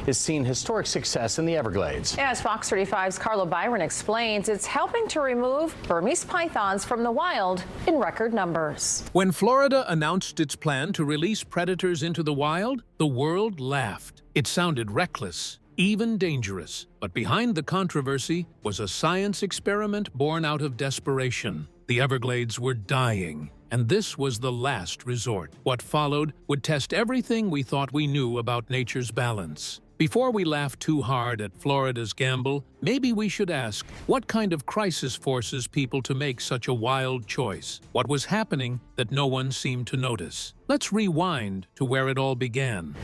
is seeing historic success in the Everglades. As Fox 35's Carla Byron explains, it's helping to remove Burmese pythons from the wild in record numbers. When Florida announced its plan to release predators into the wild, the world laughed. It sounded reckless, even dangerous. But behind the controversy was a science experiment born out of desperation. The Everglades were dying, and this was the last resort. What followed would test everything we thought we knew about nature's balance. Before we laugh too hard at Florida's gamble, maybe we should ask, what kind of crisis forces people to make such a wild choice? What was happening that no one seemed to notice? Let's rewind to where it all began.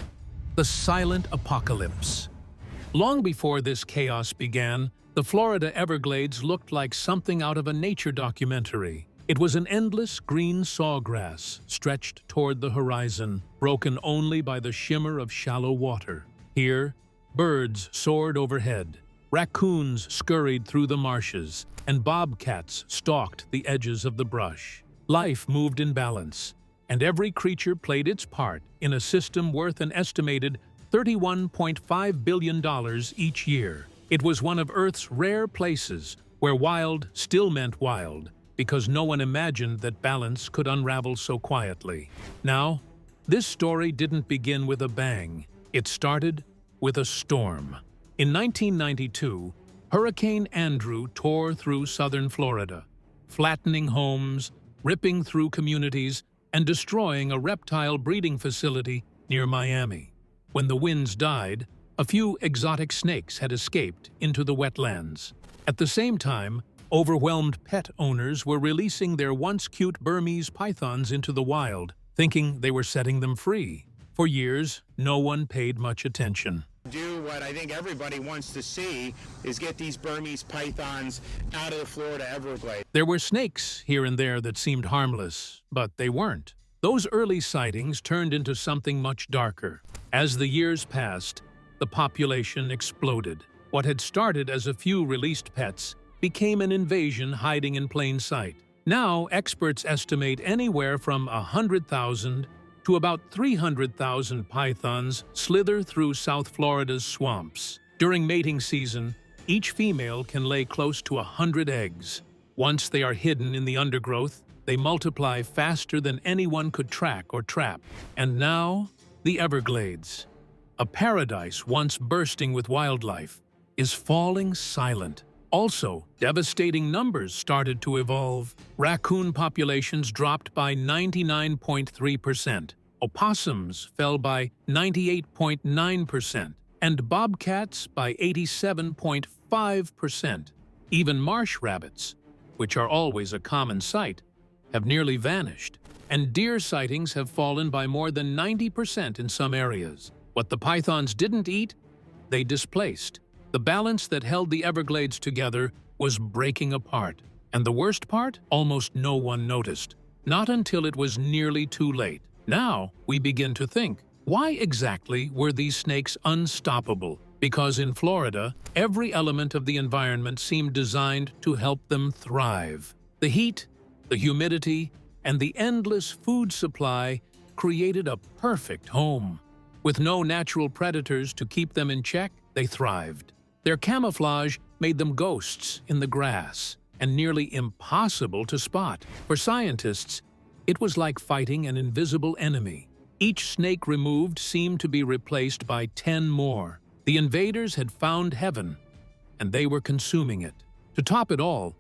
The silent apocalypse. Long before this chaos began, the Florida Everglades looked like something out of a nature documentary. It was an endless green sawgrass stretched toward the horizon, broken only by the shimmer of shallow water. Here, birds soared overhead, raccoons scurried through the marshes, and bobcats stalked the edges of the brush. Life moved in balance, and every creature played its part in a system worth an estimated $31.5 billion each year. It was one of Earth's rare places where wild still meant wild, because no one imagined that balance could unravel so quietly. Now, this story didn't begin with a bang. It started with a storm. In 1992, Hurricane Andrew tore through southern Florida, flattening homes, ripping through communities, and destroying a reptile breeding facility near Miami. When the winds died, a few exotic snakes had escaped into the wetlands. At the same time, overwhelmed pet owners were releasing their once cute Burmese pythons into the wild, thinking they were setting them free. For years, no one paid much attention. Do what I think everybody wants to see is get these Burmese pythons out of the Florida Everglades. There were snakes here and there that seemed harmless, but they weren't. Those early sightings turned into something much darker. As the years passed, the population exploded. What had started as a few released pets became an invasion hiding in plain sight. Now, experts estimate anywhere from 100,000 to about 300,000 pythons slither through South Florida's swamps. During mating season, each female can lay close to 100 eggs. Once they are hidden in the undergrowth, they multiply faster than anyone could track or trap. And now, the Everglades, a paradise once bursting with wildlife, is falling silent. Also, devastating numbers started to evolve. Raccoon populations dropped by 99.3%. Opossums fell by 98.9%, and bobcats by 87.5%. Even marsh rabbits, which are always a common sight, have nearly vanished, and deer sightings have fallen by more than 90% in some areas. What the pythons didn't eat, they displaced. The balance that held the Everglades together was breaking apart. And the worst part? Almost no one noticed. Not until it was nearly too late. Now, we begin to think, why exactly were these snakes unstoppable? Because in Florida, every element of the environment seemed designed to help them thrive. The heat, the humidity, and the endless food supply created a perfect home. With no natural predators to keep them in check, they thrived. Their camouflage made them ghosts in the grass, and nearly impossible to spot. For scientists, it was like fighting an invisible enemy. Each snake removed seemed to be replaced by 10 more. The invaders had found heaven, and they were consuming it. To top it all,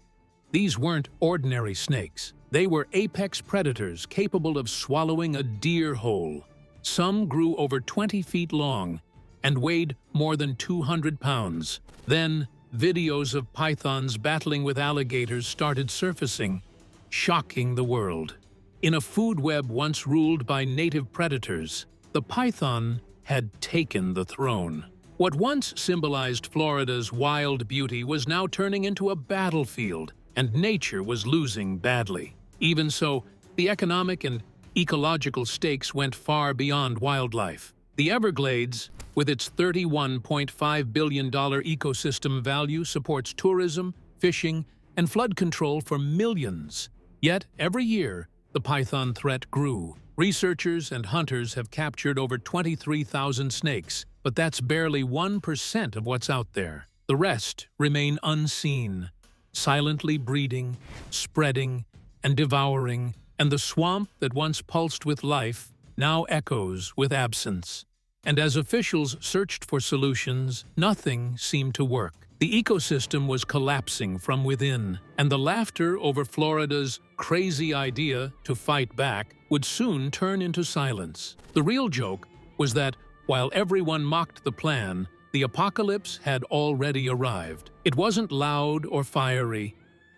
these weren't ordinary snakes. They were apex predators capable of swallowing a deer whole. Some grew over 20 feet long and weighed more than 200 pounds. Then, videos of pythons battling with alligators started surfacing, shocking the world. In a food web once ruled by native predators, the python had taken the throne. What once symbolized Florida's wild beauty was now turning into a battlefield, and nature was losing badly. Even so, the economic and ecological stakes went far beyond wildlife. The Everglades, with its $31.5 billion ecosystem value, supports tourism, fishing, and flood control for millions. Yet, every year, the python threat grew. Researchers and hunters have captured over 23,000 snakes, but that's barely 1% of what's out there. The rest remain unseen, silently breeding, spreading, and devouring, and the swamp that once pulsed with life now echoes with absence. And as officials searched for solutions, nothing seemed to work. The ecosystem was collapsing from within, and the laughter over Florida's crazy idea to fight back would soon turn into silence. The real joke was that, while everyone mocked the plan, the apocalypse had already arrived. It wasn't loud or fiery.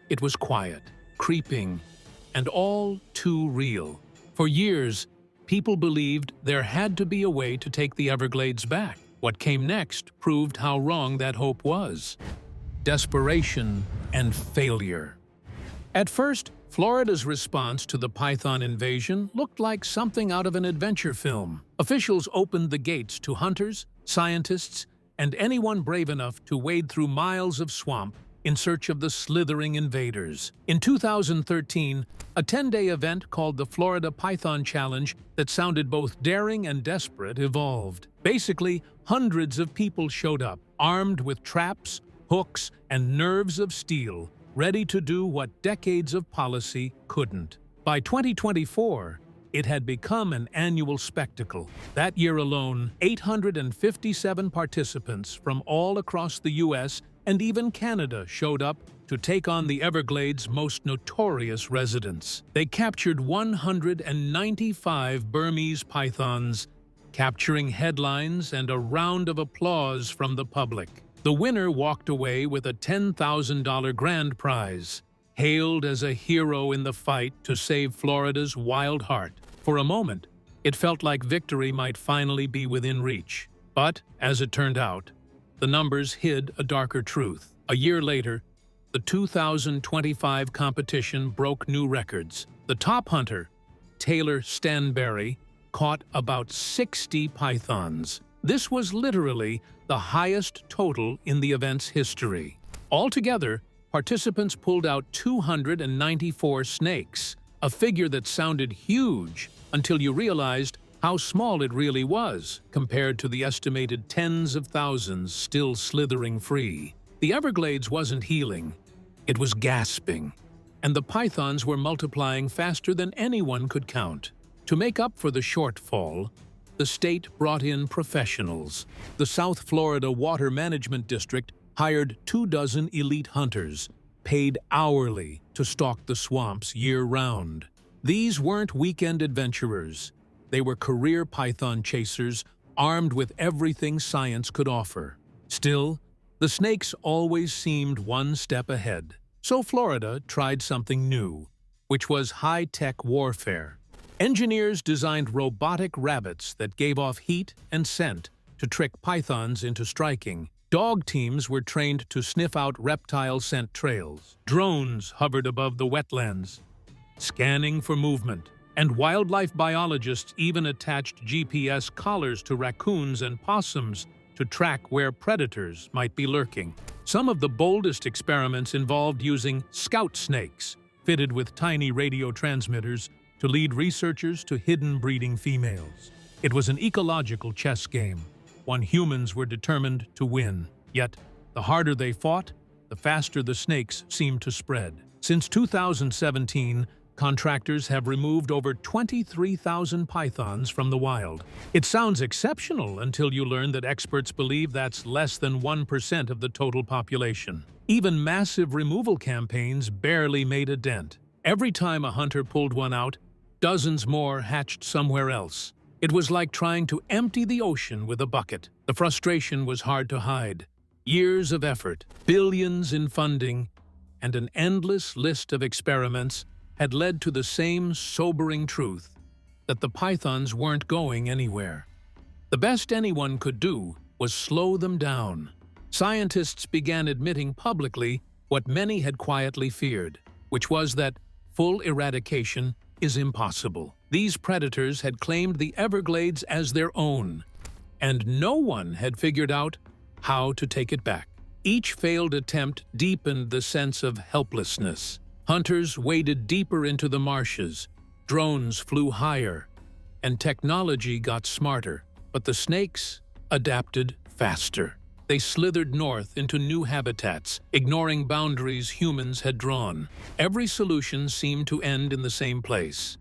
It was quiet, creeping, and all too real. For years, people believed there had to be a way to take the Everglades back. What came next proved how wrong that hope was. Desperation and failure. At first, Florida's response to the python invasion looked like something out of an adventure film. Officials opened the gates to hunters, scientists, and anyone brave enough to wade through miles of swamp in search of the slithering invaders. In 2013, a 10-day event called the Florida Python Challenge that sounded both daring and desperate evolved. Basically, hundreds of people showed up, armed with traps, hooks, and nerves of steel, ready to do what decades of policy couldn't. By 2024, it had become an annual spectacle. That year alone, 857 participants from all across the U.S. and even Canada showed up to take on the Everglades' most notorious residents. They captured 195 Burmese pythons, capturing headlines and a round of applause from the public. The winner walked away with a $10,000 grand prize, hailed as a hero in the fight to save Florida's wild heart. For a moment, it felt like victory might finally be within reach. But, as it turned out, the numbers hid a darker truth. A year later, the 2025 competition broke new records. The top hunter, Taylor Stanberry, caught about 60 pythons. This was literally the highest total in the event's history. Altogether, participants pulled out 294 snakes, a figure that sounded huge until you realized how small it really was compared to the estimated tens of thousands still slithering free. The Everglades wasn't healing, it was gasping, and the pythons were multiplying faster than anyone could count. To make up for the shortfall, the state brought in professionals. The South Florida Water Management District hired 24 elite hunters, paid hourly to stalk the swamps year-round. These weren't weekend adventurers. They were career python chasers, armed with everything science could offer. Still, the snakes always seemed one step ahead. So Florida tried something new, which was high-tech warfare. Engineers designed robotic rabbits that gave off heat and scent to trick pythons into striking. Dog teams were trained to sniff out reptile scent trails. Drones hovered above the wetlands, scanning for movement. And wildlife biologists even attached GPS collars to raccoons and possums to track where predators might be lurking. Some of the boldest experiments involved using scout snakes, fitted with tiny radio transmitters, to lead researchers to hidden breeding females. It was an ecological chess game, one humans were determined to win. Yet, the harder they fought, the faster the snakes seemed to spread. Since 2017, contractors have removed over 23,000 pythons from the wild. It sounds exceptional until you learn that experts believe that's less than 1% of the total population. Even massive removal campaigns barely made a dent. Every time a hunter pulled one out, dozens more hatched somewhere else. It was like trying to empty the ocean with a bucket. The frustration was hard to hide. Years of effort, billions in funding, and an endless list of experiments had led to the same sobering truth, that the pythons weren't going anywhere. The best anyone could do was slow them down. Scientists began admitting publicly what many had quietly feared, which was that full eradication is impossible. These predators had claimed the Everglades as their own, and no one had figured out how to take it back. Each failed attempt deepened the sense of helplessness. Hunters waded deeper into the marshes, drones flew higher, and technology got smarter. But the snakes, adapted faster. They slithered north into new habitats, ignoring boundaries humans had drawn. Every solution seemed to end in the same place: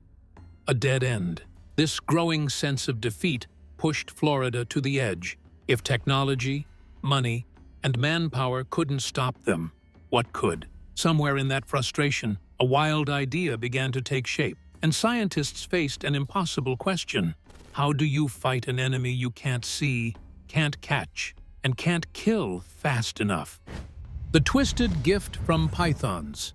a dead end. This growing sense of defeat pushed Florida to the edge. If technology, money, and manpower couldn't stop them, what could? Somewhere in that frustration, a wild idea began to take shape, and scientists faced an impossible question. How do you fight an enemy you can't see, can't catch, and can't kill fast enough? The twisted gift from pythons.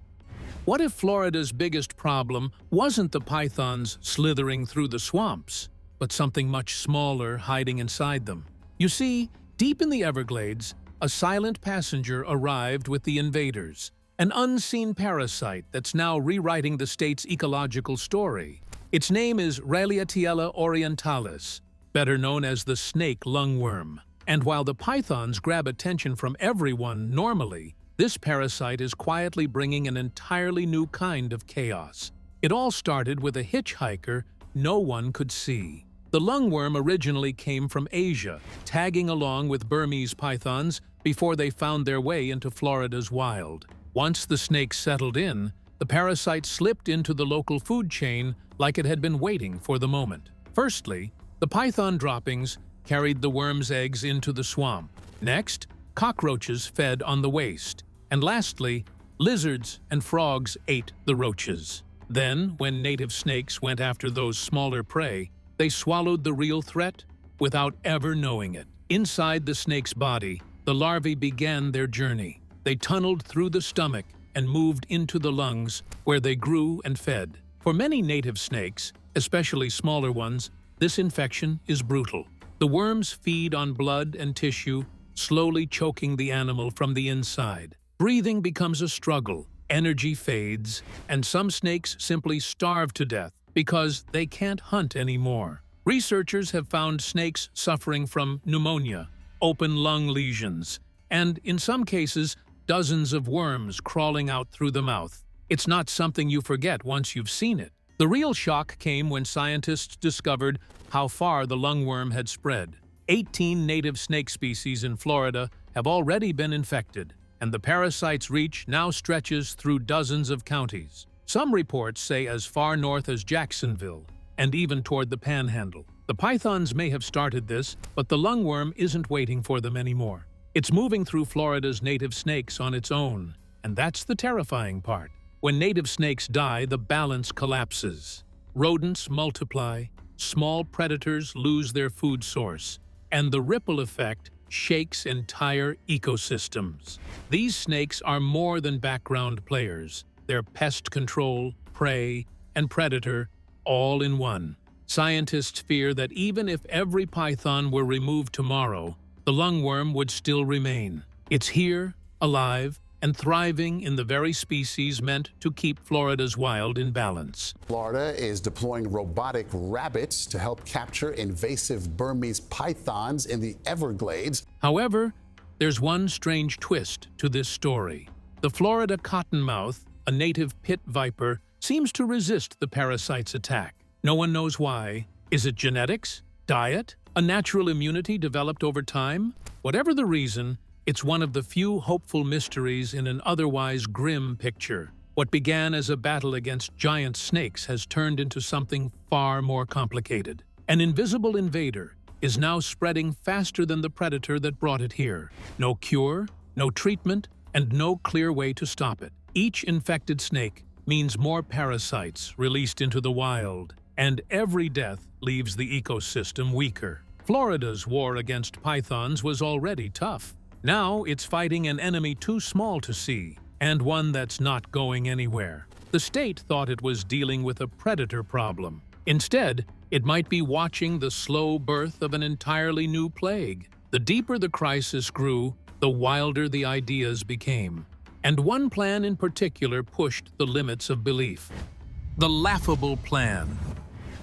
What if Florida's biggest problem wasn't the pythons slithering through the swamps, but something much smaller hiding inside them? You see, deep in the Everglades, a silent passenger arrived with the invaders, an unseen parasite that's now rewriting the state's ecological story. Its name is Raleatiella orientalis, better known as the snake lungworm. And while the pythons grab attention from everyone normally, this parasite is quietly bringing an entirely new kind of chaos. It all started with a hitchhiker no one could see. The lungworm originally came from Asia, tagging along with Burmese pythons before they found their way into Florida's wild. Once the snake settled in, the parasite slipped into the local food chain like it had been waiting for the moment. Firstly, the python droppings carried the worm's eggs into the swamp. Next, cockroaches fed on the waste. And lastly, lizards and frogs ate the roaches. Then, when native snakes went after those smaller prey, they swallowed the real threat without ever knowing it. Inside the snake's body, the larvae began their journey. They tunneled through the stomach and moved into the lungs, where they grew and fed. For many native snakes, especially smaller ones, this infection is brutal. The worms feed on blood and tissue, slowly choking the animal from the inside. Breathing becomes a struggle, energy fades, and some snakes simply starve to death because they can't hunt anymore. Researchers have found snakes suffering from pneumonia, open lung lesions, and, in some cases, dozens of worms crawling out through the mouth. It's not something you forget once you've seen it. The real shock came when scientists discovered how far the lungworm had spread. 18 native snake species in Florida have already been infected, and the parasite's reach now stretches through dozens of counties. Some reports say as far north as Jacksonville, and even toward the Panhandle. The pythons may have started this, but the lungworm isn't waiting for them anymore. It's moving through Florida's native snakes on its own, and that's the terrifying part. When native snakes die, the balance collapses. Rodents multiply, small predators lose their food source, and the ripple effect shakes entire ecosystems. These snakes are more than background players. They're pest control, prey, and predator, all in one. Scientists fear that even if every python were removed tomorrow, the lungworm would still remain. It's here, alive, and thriving in the very species meant to keep Florida's wild in balance. Florida is deploying robotic rabbits to help capture invasive Burmese pythons in the Everglades. However, there's one strange twist to this story. The Florida cottonmouth, a native pit viper, seems to resist the parasite's attack. No one knows why. Is it genetics? Diet? A natural immunity developed over time? Whatever the reason, it's one of the few hopeful mysteries in an otherwise grim picture. What began as a battle against giant snakes has turned into something far more complicated. An invisible invader is now spreading faster than the predator that brought it here. No cure, no treatment, and no clear way to stop it. Each infected snake means more parasites released into the wild, and every death leaves the ecosystem weaker. Florida's war against pythons was already tough. Now it's fighting an enemy too small to see, and one that's not going anywhere. The state thought it was dealing with a predator problem. Instead, it might be watching the slow birth of an entirely new plague. The deeper the crisis grew, the wilder the ideas became. And one plan in particular pushed the limits of belief: the laughable plan.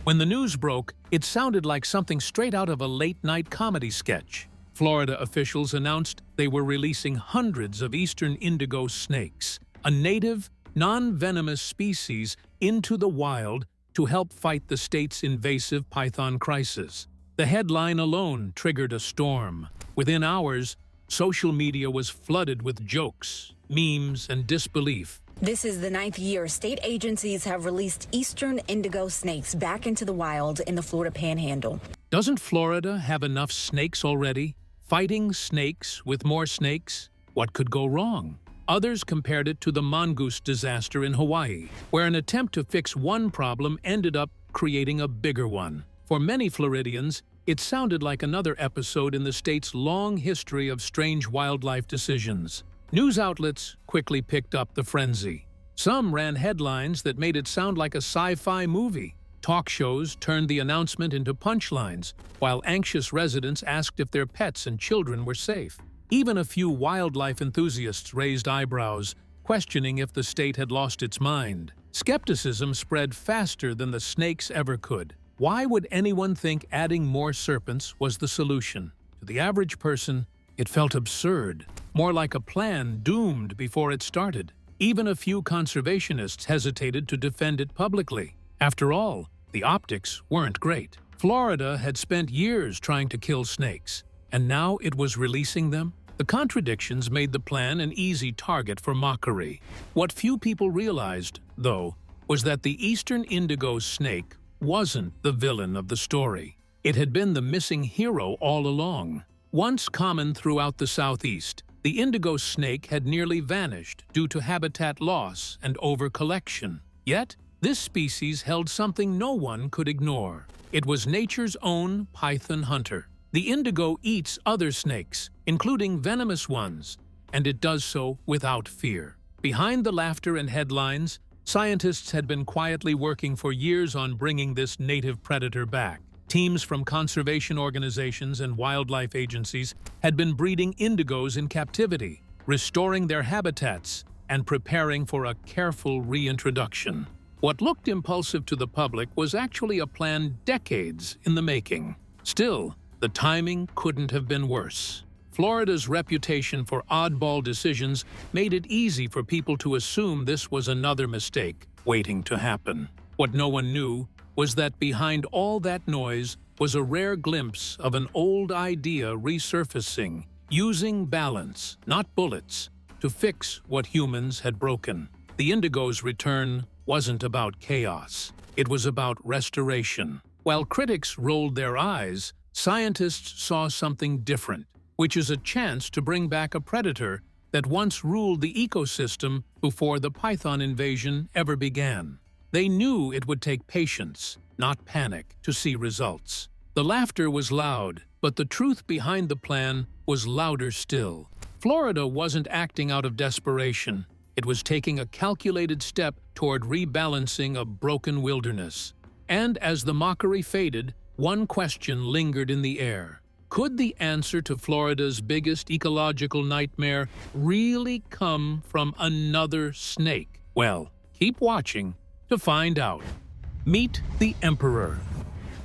When the news broke, it sounded like something straight out of a late-night comedy sketch. Florida officials announced they were releasing hundreds of eastern indigo snakes, a native, non-venomous species, into the wild to help fight the state's invasive python crisis. The headline alone triggered a storm. Within hours, social media was flooded with jokes, memes, and disbelief. This is the 9th year state agencies have released eastern indigo snakes back into the wild in the Florida Panhandle. Doesn't Florida have enough snakes already? Fighting snakes with more snakes? What could go wrong? Others compared it to the mongoose disaster in Hawaii, where an attempt to fix one problem ended up creating a bigger one. For many Floridians, it sounded like another episode in the state's long history of strange wildlife decisions. News outlets quickly picked up the frenzy. Some ran headlines that made it sound like a sci-fi movie. Talk shows turned the announcement into punchlines, while anxious residents asked if their pets and children were safe. Even a few wildlife enthusiasts raised eyebrows, questioning if the state had lost its mind. Skepticism spread faster than the snakes ever could. Why would anyone think adding more serpents was the solution? To the average person, it felt absurd, more like a plan doomed before it started. Even a few conservationists hesitated to defend it publicly. After all, the optics weren't great. Florida had spent years trying to kill snakes, and now it was releasing them. The contradictions made the plan an easy target for mockery. What few people realized, though, was that the eastern indigo snake wasn't the villain of the story. It had been the missing hero all along. Once common throughout the southeast, the indigo snake had nearly vanished due to habitat loss and overcollection. Yet, this species held something no one could ignore. It was nature's own python hunter. The indigo eats other snakes, including venomous ones, and it does so without fear. Behind the laughter and headlines, scientists had been quietly working for years on bringing this native predator back. Teams from conservation organizations and wildlife agencies had been breeding indigos in captivity, restoring their habitats, and preparing for a careful reintroduction. What looked impulsive to the public was actually a plan decades in the making. Still, the timing couldn't have been worse. Florida's reputation for oddball decisions made it easy for people to assume this was another mistake waiting to happen. What no one knew was that behind all that noise was a rare glimpse of an old idea resurfacing, using balance, not bullets, to fix what humans had broken. The indigo's return wasn't about chaos. It was about restoration. While critics rolled their eyes, scientists saw something different, which is a chance to bring back a predator that once ruled the ecosystem before the python invasion ever began. They knew it would take patience, not panic, to see results. The laughter was loud, but the truth behind the plan was louder still. Florida wasn't acting out of desperation. It was taking a calculated step toward rebalancing a broken wilderness. And as the mockery faded, one question lingered in the air. Could the answer to Florida's biggest ecological nightmare really come from another snake? Well, keep watching to find out. Meet the Emperor.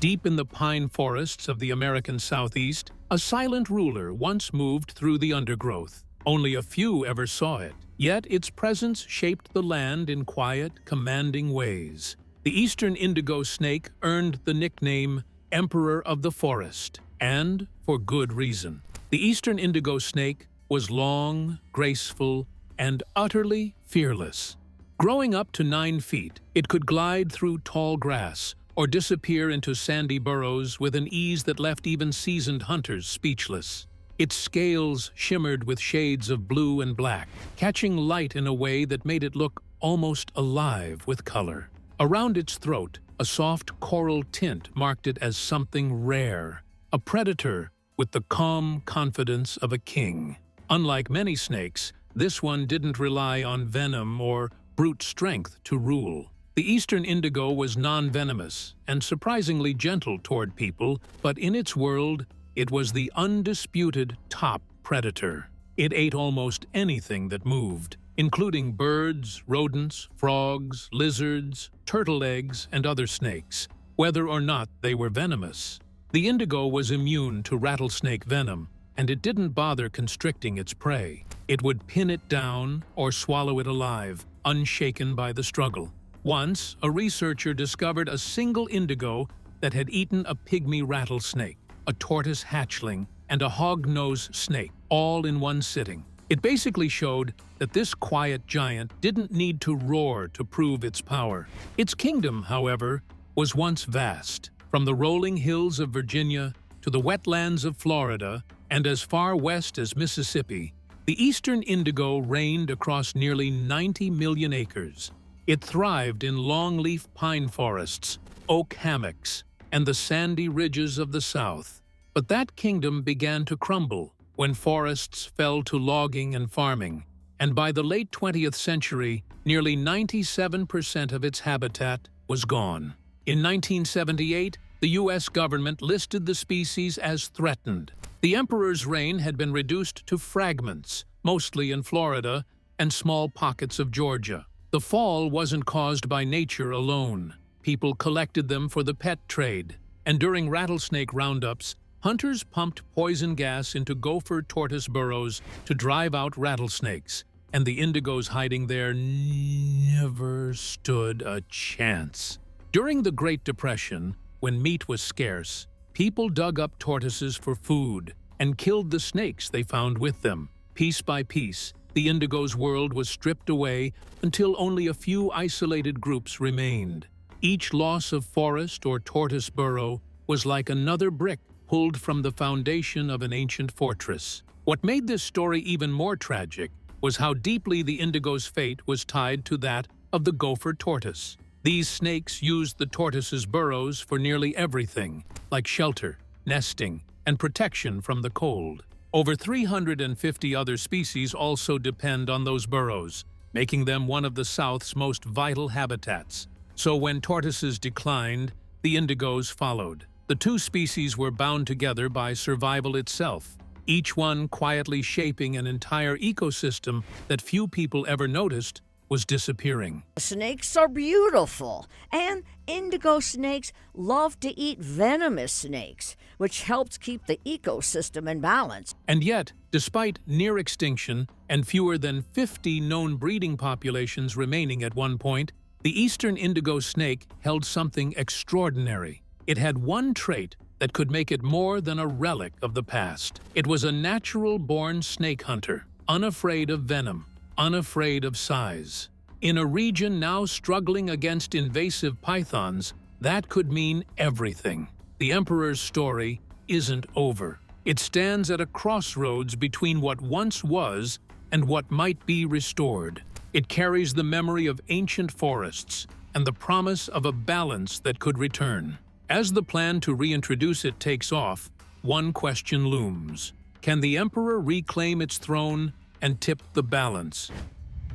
Deep in the pine forests of the American Southeast, a silent ruler once moved through the undergrowth. Only a few ever saw it, yet its presence shaped the land in quiet, commanding ways. The eastern indigo snake earned the nickname Emperor of the Forest, and for good reason. The eastern indigo snake was long, graceful, and utterly fearless. Growing up to 9 feet, it could glide through tall grass or disappear into sandy burrows with an ease that left even seasoned hunters speechless. Its scales shimmered with shades of blue and black, catching light in a way that made it look almost alive with color. Around its throat, a soft coral tint marked it as something rare, a predator with the calm confidence of a king. Unlike many snakes, this one didn't rely on venom or brute strength to rule. The eastern indigo was non-venomous and surprisingly gentle toward people, but in its world, it was the undisputed top predator. It ate almost anything that moved, including birds, rodents, frogs, lizards, turtle eggs, and other snakes, whether or not they were venomous. The indigo was immune to rattlesnake venom, and it didn't bother constricting its prey. It would pin it down or swallow it alive, unshaken by the struggle. Once, a researcher discovered a single indigo that had eaten a pygmy rattlesnake. a tortoise hatchling, and a hog-nosed snake, all in one sitting. It basically showed that this quiet giant didn't need to roar to prove its power. Its kingdom, however, was once vast, from the rolling hills of Virginia to the wetlands of Florida and as far west as Mississippi. The eastern indigo reigned across nearly 90 million acres. It thrived in longleaf pine forests, oak hammocks, and the sandy ridges of the south. But that kingdom began to crumble when forests fell to logging and farming, and by the late 20th century, nearly 97% of its habitat was gone. In 1978, the U.S. government listed the species as threatened. The emperor's reign had been reduced to fragments, mostly in Florida and small pockets of Georgia. The fall wasn't caused by nature alone. People collected them for the pet trade, and during rattlesnake roundups, hunters pumped poison gas into gopher tortoise burrows to drive out rattlesnakes, and the indigos hiding there never stood a chance. During the Great Depression, when meat was scarce, people dug up tortoises for food and killed the snakes they found with them. Piece by piece, the indigos' world was stripped away until only a few isolated groups remained. Each loss of forest or tortoise burrow was like another brick pulled from the foundation of an ancient fortress. What made this story even more tragic was how deeply the indigo's fate was tied to that of the gopher tortoise. These snakes used the tortoise's burrows for nearly everything, like shelter, nesting, and protection from the cold. Over 350 other species also depend on those burrows, making them one of the South's most vital habitats. So when tortoises declined, the indigos followed. The two species were bound together by survival itself, each one quietly shaping an entire ecosystem that few people ever noticed was disappearing. Snakes are beautiful, and indigo snakes love to eat venomous snakes, which helps keep the ecosystem in balance. And yet, despite near extinction and fewer than 50 known breeding populations remaining at one point, the eastern indigo snake held something extraordinary. It had one trait that could make it more than a relic of the past. It was a natural-born snake hunter, unafraid of venom, unafraid of size. In a region now struggling against invasive pythons, that could mean everything. The emperor's story isn't over. It stands at a crossroads between what once was and what might be restored. It carries the memory of ancient forests and the promise of a balance that could return. As the plan to reintroduce it takes off, one question looms. Can the emperor reclaim its throne and tip the balance?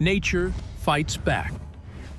Nature fights back.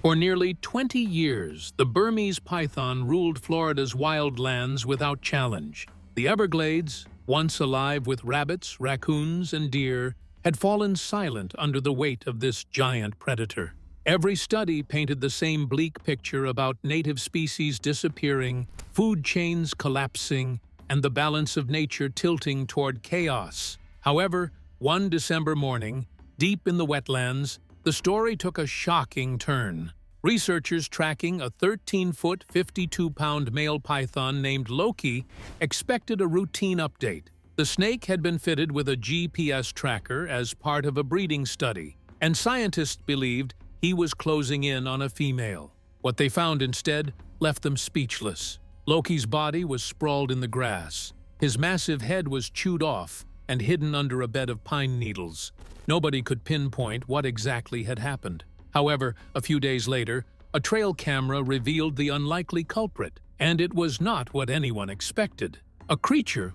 For nearly 20 years, the Burmese python ruled Florida's wildlands without challenge. The Everglades, once alive with rabbits, raccoons, and deer, had fallen silent under the weight of this giant predator. Every study painted the same bleak picture about native species disappearing, food chains collapsing, and the balance of nature tilting toward chaos. However, one December morning, deep in the wetlands, the story took a shocking turn. Researchers tracking a 13-foot, 52-pound male python named Loki expected a routine update. The snake had been fitted with a GPS tracker as part of a breeding study, and scientists believed he was closing in on a female. What they found instead left them speechless. Loki's body was sprawled in the grass. His massive head was chewed off and hidden under a bed of pine needles. Nobody could pinpoint what exactly had happened. However, a few days later, a trail camera revealed the unlikely culprit, and it was not what anyone expected. A creature,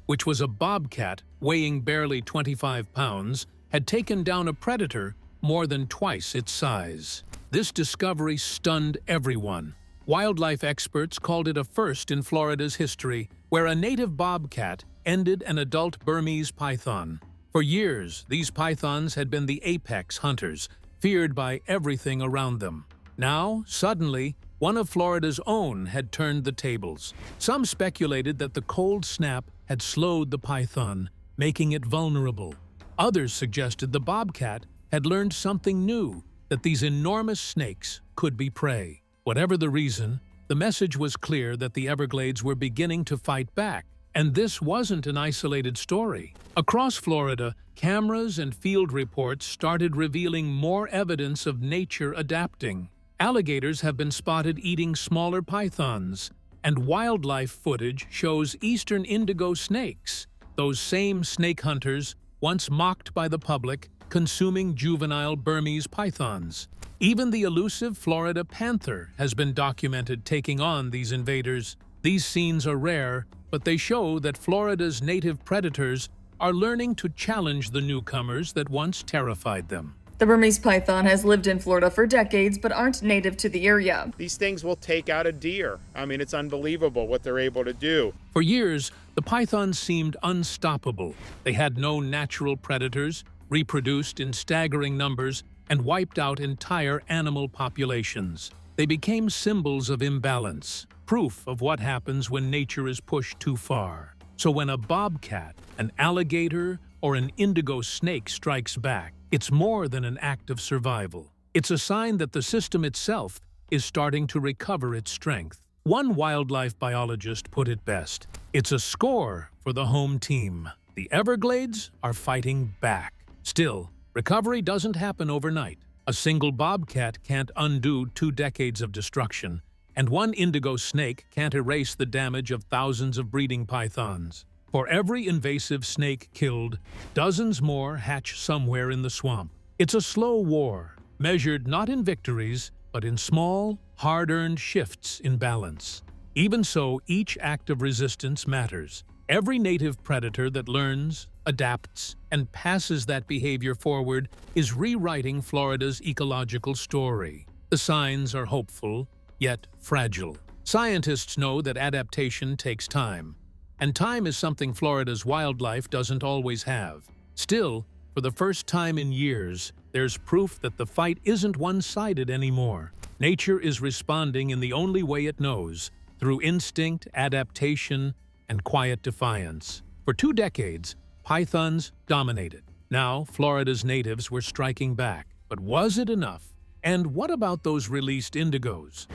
which was a bobcat weighing barely 25 pounds, had taken down a predator more than twice its size. This discovery stunned everyone. Wildlife experts called it a first in Florida's history, where a native bobcat ended an adult Burmese python. For years, these pythons had been the apex hunters, feared by everything around them. Now, suddenly, one of Florida's own had turned the tables. Some speculated that the cold snap had slowed the python, making it vulnerable. Others suggested the bobcat had learned something new, that these enormous snakes could be prey. Whatever the reason, the message was clear that the Everglades were beginning to fight back, And this wasn't an isolated story. Across Florida, cameras and field reports started revealing more evidence of nature adapting. Alligators have been spotted eating smaller pythons, and wildlife footage shows eastern indigo snakes, those same snake hunters once mocked by the public, consuming juvenile Burmese pythons. Even the elusive Florida panther has been documented taking on these invaders. These scenes are rare, but they show that Florida's native predators are learning to challenge the newcomers that once terrified them. The Burmese python has lived in Florida for decades but aren't native to the area. These things will take out a deer. I mean, it's unbelievable what they're able to do. For years, the pythons seemed unstoppable. They had no natural predators, reproduced in staggering numbers, and wiped out entire animal populations. They became symbols of imbalance, proof of what happens when nature is pushed too far. So when a bobcat, an alligator, or an indigo snake strikes back, it's more than an act of survival. It's a sign that the system itself is starting to recover its strength. One wildlife biologist put it best: it's a score for the home team. The Everglades are fighting back. Still, recovery doesn't happen overnight. A single bobcat can't undo 2 decades of destruction, and one indigo snake can't erase the damage of thousands of breeding pythons. For every invasive snake killed, dozens more hatch somewhere in the swamp. It's a slow war, measured not in victories, but in small, hard-earned shifts in balance. Even so, each act of resistance matters. Every native predator that learns, adapts, and passes that behavior forward is rewriting Florida's ecological story. The signs are hopeful, yet fragile. Scientists know that adaptation takes time, and time is something Florida's wildlife doesn't always have. Still, for the first time in years, there's proof that the fight isn't one-sided anymore. Nature is responding in the only way it knows, through instinct, adaptation, and quiet defiance. For 2 decades, pythons dominated. Now, Florida's natives were striking back. But was it enough? And what about those released indigos?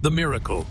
The miracle.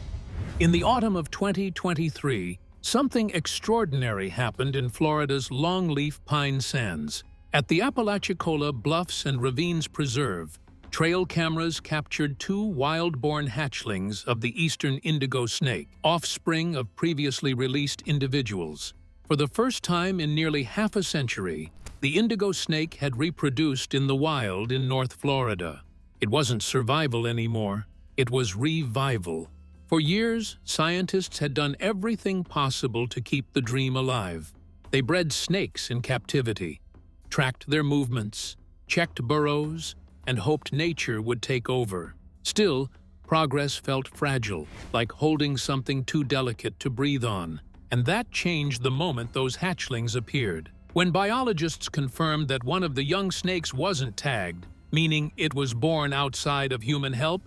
In the autumn of 2023, something extraordinary happened in Florida's longleaf pine sands. At the Apalachicola Bluffs and Ravines Preserve, trail cameras captured 2 wild-born hatchlings of the eastern indigo snake, offspring of previously released individuals. For the first time in nearly half a century, the indigo snake had reproduced in the wild in North Florida. It wasn't survival anymore, it was revival. For years, scientists had done everything possible to keep the dream alive. They bred snakes in captivity, tracked their movements, checked burrows, and hoped nature would take over. Still, progress felt fragile, like holding something too delicate to breathe on. And that changed the moment those hatchlings appeared. When biologists confirmed that one of the young snakes wasn't tagged, meaning it was born outside of human help,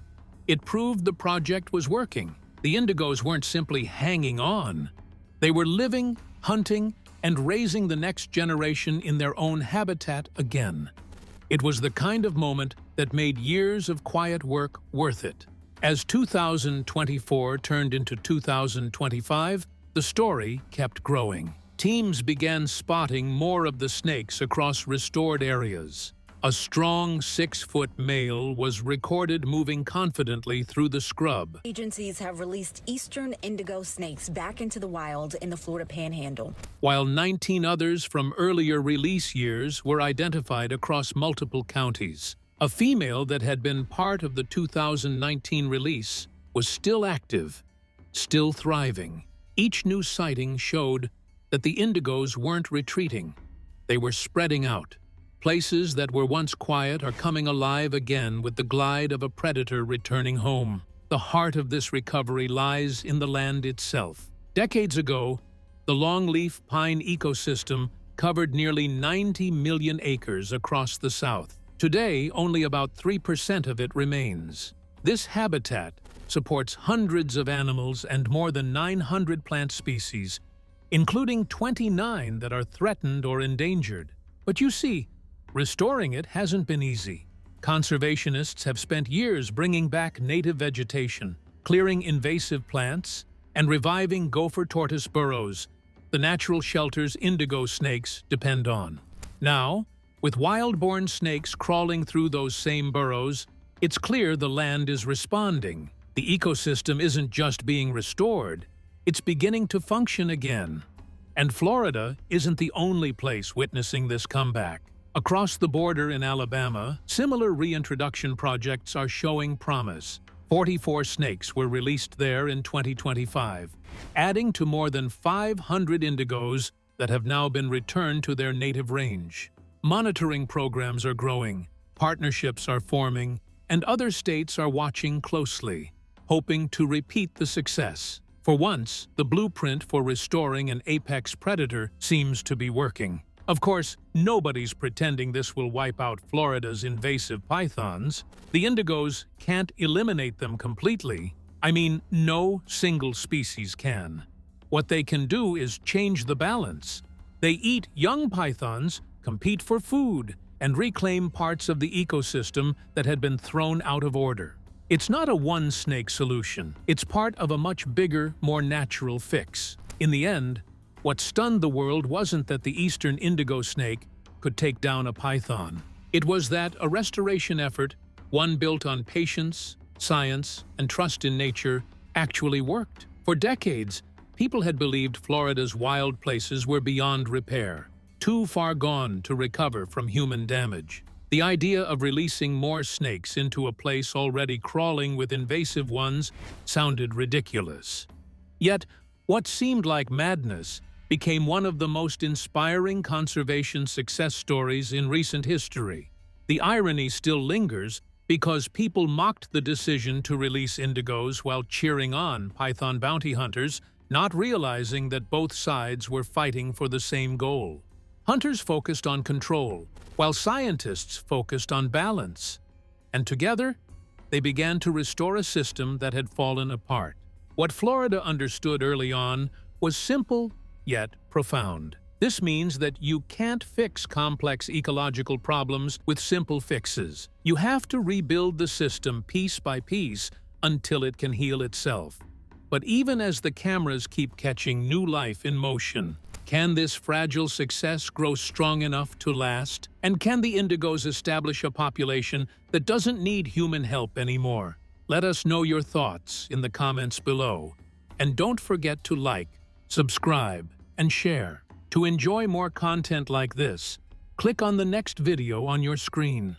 it proved the project was working. The indigos weren't simply hanging on. They were living, hunting, and raising the next generation in their own habitat again. It was the kind of moment that made years of quiet work worth it. As 2024 turned into 2025, the story kept growing. Teams began spotting more of the snakes across restored areas. A strong 6-foot male was recorded moving confidently through the scrub. Agencies have released eastern indigo snakes back into the wild in the Florida Panhandle, While 19 others from earlier release years were identified across multiple counties. A female that had been part of the 2019 release was still active, still thriving. Each new sighting showed that the indigos weren't retreating. They were spreading out. Places that were once quiet are coming alive again with the glide of a predator returning home. The heart of this recovery lies in the land itself. Decades ago, the longleaf pine ecosystem covered nearly 90 million acres across the South. Today, only about 3% of it remains. This habitat supports hundreds of animals and more than 900 plant species, including 29 that are threatened or endangered. But you see, restoring it hasn't been easy. Conservationists have spent years bringing back native vegetation, clearing invasive plants, and reviving gopher tortoise burrows, the natural shelters indigo snakes depend on. Now, with wild-born snakes crawling through those same burrows, it's clear the land is responding. The ecosystem isn't just being restored, it's beginning to function again. And Florida isn't the only place witnessing this comeback. Across the border in Alabama, similar reintroduction projects are showing promise. 44 snakes were released there in 2025, adding to more than 500 indigos that have now been returned to their native range. Monitoring programs are growing, partnerships are forming, and other states are watching closely, hoping to repeat the success. For once, the blueprint for restoring an apex predator seems to be working. Of course, nobody's pretending this will wipe out Florida's invasive pythons. The indigos can't eliminate them completely. I mean, no single species can. What they can do is change the balance. They eat young pythons, compete for food, and reclaim parts of the ecosystem that had been thrown out of order. It's not a one-snake solution. It's part of a much bigger, more natural fix. In the end, what stunned the world wasn't that the eastern indigo snake could take down a python. It was that a restoration effort, one built on patience, science, and trust in nature, actually worked. For decades, people had believed Florida's wild places were beyond repair, too far gone to recover from human damage. The idea of releasing more snakes into a place already crawling with invasive ones sounded ridiculous. Yet, what seemed like madness became one of the most inspiring conservation success stories in recent history. The irony still lingers because people mocked the decision to release indigos while cheering on python bounty hunters, not realizing that both sides were fighting for the same goal. Hunters focused on control, while scientists focused on balance. And together, they began to restore a system that had fallen apart. What Florida understood early on was simple, yet profound. This means that you can't fix complex ecological problems with simple fixes. You have to rebuild the system piece by piece until it can heal itself. But even as the cameras keep catching new life in motion, can this fragile success grow strong enough to last? And can the indigos establish a population that doesn't need human help anymore? Let us know your thoughts in the comments below. And don't forget to like, subscribe, and share. To enjoy more content like this, click on the next video on your screen.